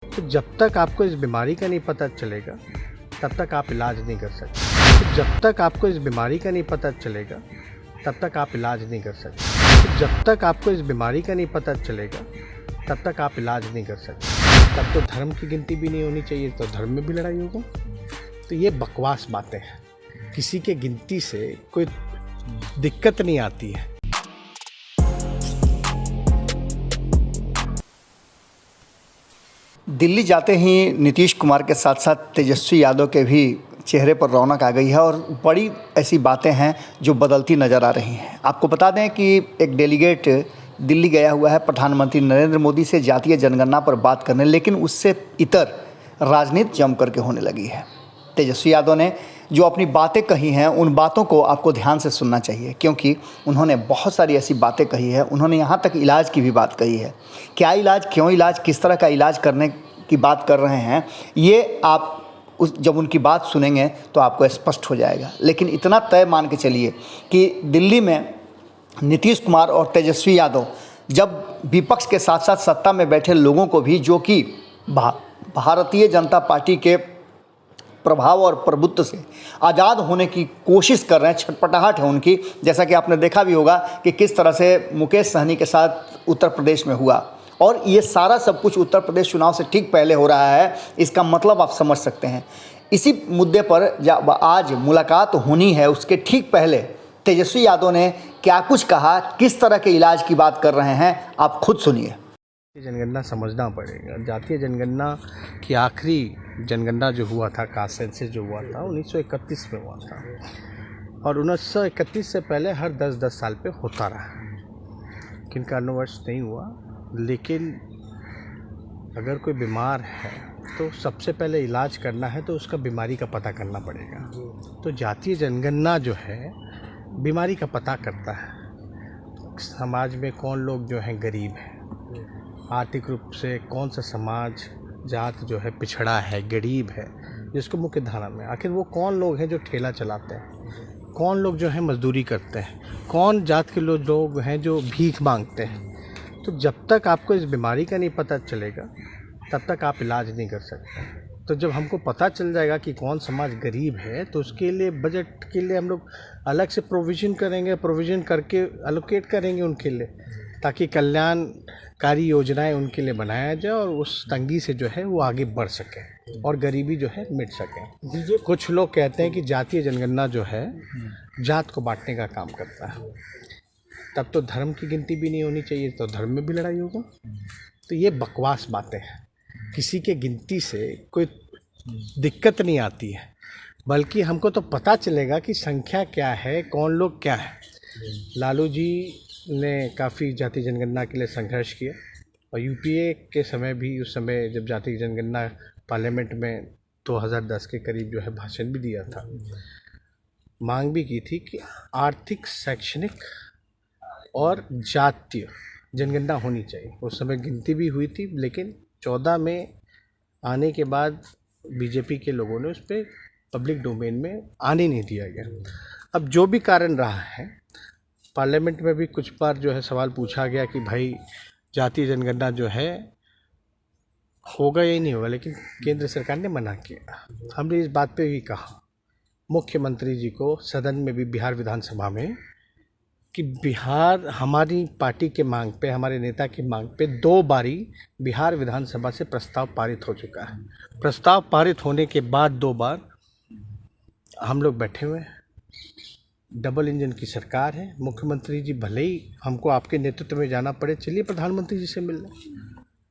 तो जब तक आपको इस बीमारी का नहीं पता चलेगा तब तक आप इलाज नहीं कर सकते। तो जब तक आपको इस बीमारी का नहीं पता चलेगा तब तक आप इलाज नहीं कर सकते। तो जब तक आपको इस बीमारी का नहीं पता चलेगा तब तक आप इलाज नहीं कर सकते। तब तो धर्म की गिनती भी नहीं होनी चाहिए, तो धर्म में भी लड़ाई होगा। तो ये बकवास बातें हैं। किसी के गिनती से कोई दिक्कत नहीं आती है। दिल्ली जाते ही नीतीश कुमार के साथ साथ तेजस्वी यादव के भी चेहरे पर रौनक आ गई है और बड़ी ऐसी बातें हैं जो बदलती नज़र आ रही हैं। आपको बता दें कि एक डेलीगेट दिल्ली गया हुआ है प्रधानमंत्री नरेंद्र मोदी से जातीय जनगणना पर बात करने, लेकिन उससे इतर राजनीति जम करके होने लगी है। तेजस्वी यादव ने जो अपनी बातें कही हैं उन बातों को आपको ध्यान से सुनना चाहिए, क्योंकि उन्होंने बहुत सारी ऐसी बातें कही है। उन्होंने यहाँ तक इलाज की भी बात कही है। क्या इलाज, क्यों इलाज, किस तरह का इलाज करने की बात कर रहे हैं, ये आप जब उनकी बात सुनेंगे तो आपको स्पष्ट हो जाएगा। लेकिन इतना तय मान के चलिए कि दिल्ली में नीतीश कुमार और तेजस्वी यादव जब विपक्ष के साथ साथ सत्ता में बैठे लोगों को भी, जो कि भारतीय जनता पार्टी के प्रभाव और प्रभुत्व से आज़ाद होने की कोशिश कर रहे हैं, छटपटाहट है उनकी। जैसा कि आपने देखा भी होगा कि किस तरह से मुकेश सहनी के साथ उत्तर प्रदेश में हुआ, और ये सारा सब कुछ उत्तर प्रदेश चुनाव से ठीक पहले हो रहा है। इसका मतलब आप समझ सकते हैं। इसी मुद्दे पर जब आज मुलाकात होनी है, उसके ठीक पहले तेजस्वी यादव ने क्या कुछ कहा, किस तरह के इलाज की बात कर रहे हैं, आप खुद सुनिए। जनगणना समझना पड़ेगा। जातीय जनगणना की आखिरी जनगणना जो हुआ था, कास्ट सेंसस जो हुआ था 1931 में हुआ था, और 1931 से पहले हर 10-10 साल पे होता रहा। किन कारणवश नहीं हुआ, लेकिन अगर कोई बीमार है तो सबसे पहले इलाज करना है तो उसका बीमारी का पता करना पड़ेगा। तो जातीय जनगणना जो है बीमारी का पता करता है। समाज में कौन लोग जो हैं गरीब हैं, आर्थिक रूप से कौन सा समाज जात जो है पिछड़ा है, गरीब है, जिसको मुख्य धारा में, आखिर वो कौन लोग हैं जो ठेला चलाते हैं, कौन लोग जो है मजदूरी करते हैं, कौन जात के लोग हैं जो भीख मांगते हैं। तो जब तक आपको इस बीमारी का नहीं पता चलेगा तब तक आप इलाज नहीं कर सकते। तो जब हमको पता चल जाएगा कि कौन समाज गरीब है, तो उसके लिए बजट के लिए हम लोग अलग से प्रोविज़न करेंगे, प्रोविज़न करके एलोकेट करेंगे उनके लिए, ताकि कल्याणकारी योजनाएं उनके लिए बनाया जाए और उस तंगी से जो है वो आगे बढ़ सके और गरीबी जो है मिट सके। कुछ लोग कहते हैं कि जातीय जनगणना जो है जात को बांटने का काम करता है। तब तो धर्म की गिनती भी नहीं होनी चाहिए, तो धर्म में भी लड़ाई होगा। तो ये बकवास बातें हैं। किसी के गिनती से कोई दिक्कत नहीं आती है, बल्कि हमको तो पता चलेगा कि संख्या क्या है, कौन लोग क्या है। लालू जी ने काफ़ी जाति जनगणना के लिए संघर्ष किया, और यूपीए के समय भी, उस समय जब जाति जनगणना पार्लियामेंट में 2010 के करीब जो है भाषण भी दिया था, मांग भी की थी कि आर्थिक, शैक्षणिक और जातीय जनगणना होनी चाहिए। उस समय गिनती भी हुई थी, लेकिन 14 में आने के बाद बीजेपी के लोगों ने उस पर पब्लिक डोमेन में आने नहीं दिया गया। अब जो भी कारण रहा है, पार्लियामेंट में भी कुछ बार जो है सवाल पूछा गया कि भाई जातीय जनगणना जो है होगा या नहीं होगा, लेकिन केंद्र सरकार ने मना किया। हमने इस बात पे भी कहा मुख्यमंत्री जी को सदन में भी, बिहार विधानसभा में, कि बिहार हमारी पार्टी के मांग पे, हमारे नेता की मांग पे 2 बारी बिहार विधानसभा से प्रस्ताव पारित हो चुका है। प्रस्ताव पारित होने के बाद 2 बार हम लोग बैठे हुए हैं। डबल इंजन की सरकार है। मुख्यमंत्री जी भले ही हमको आपके नेतृत्व में जाना पड़े, चलिए प्रधानमंत्री जी से मिलने।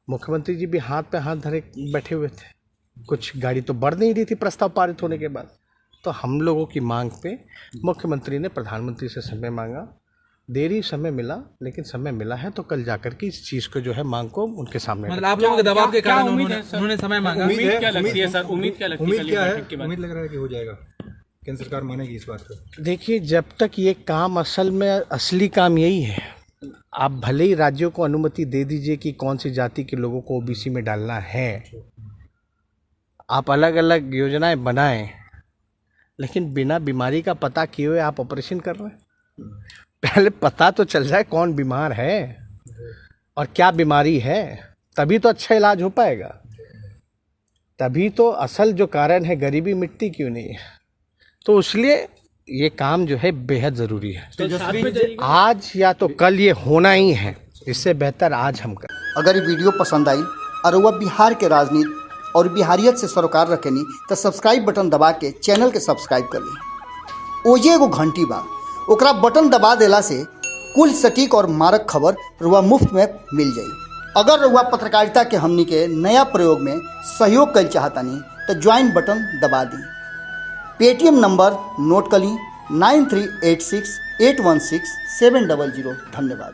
मुख्यमंत्री जी भी हाथ पे हाथ धरे बैठे हुए थे। कुछ गाड़ी तो बढ़ नहीं रही थी प्रस्ताव पारित होने के बाद। तो हम लोगों की मांग पे मुख्यमंत्री ने प्रधानमंत्री से समय मांगा। देरी समय मिला, लेकिन समय मिला है, तो कल जाकर के इस चीज़ को जो है मांग को उनके सामने, मतलब आप लोगों के दबाव के कारण उन्होंने समय मांगा। उम्मीद क्या लगती है सर? उम्मीद क्या लगती है? उम्मीद क्या है? उम्मीद लग रहा है कि हो जाएगा, केंद्र सरकार मानेगी इस बात को। देखिए, जब तक ये काम असल में असली काम यही है, आप भले ही राज्यों को अनुमति दे दीजिए कि कौन सी जाति के लोगों को ओबीसी में डालना है, आप अलग अलग योजनाएं बनाएं, लेकिन बिना बीमारी का पता किए हुए आप ऑपरेशन कर रहे हैं। पहले पता तो चल जाए कौन बीमार है और क्या बीमारी है, तभी तो अच्छा इलाज हो पाएगा। तभी तो असल जो कारण है गरीबी मिटती क्यों नहीं है। तो इसलिए ये काम जो है बेहद ज़रूरी है। आज या तो कल ये होना ही है, इससे बेहतर आज हम करें। अगर ये वीडियो पसंद आई और वह बिहार के राजनीति और बिहारियत से सरोकार रखेनी तो सब्सक्राइब बटन दबा के चैनल के सब्सक्राइब कर ली। ओजे एगो घंटी बा, ओकरा बटन दबा देला से कुल सटीक और मारक खबर रुआ मुफ्त में मिल जाई। अगर रुआ पत्रकारिता के हमनी के नया प्रयोग में सहयोग कर चाहतानी तो ज्वाइन बटन दबा दी। पेटीएम नंबर नोट कर ली 9386816700। धन्यवाद।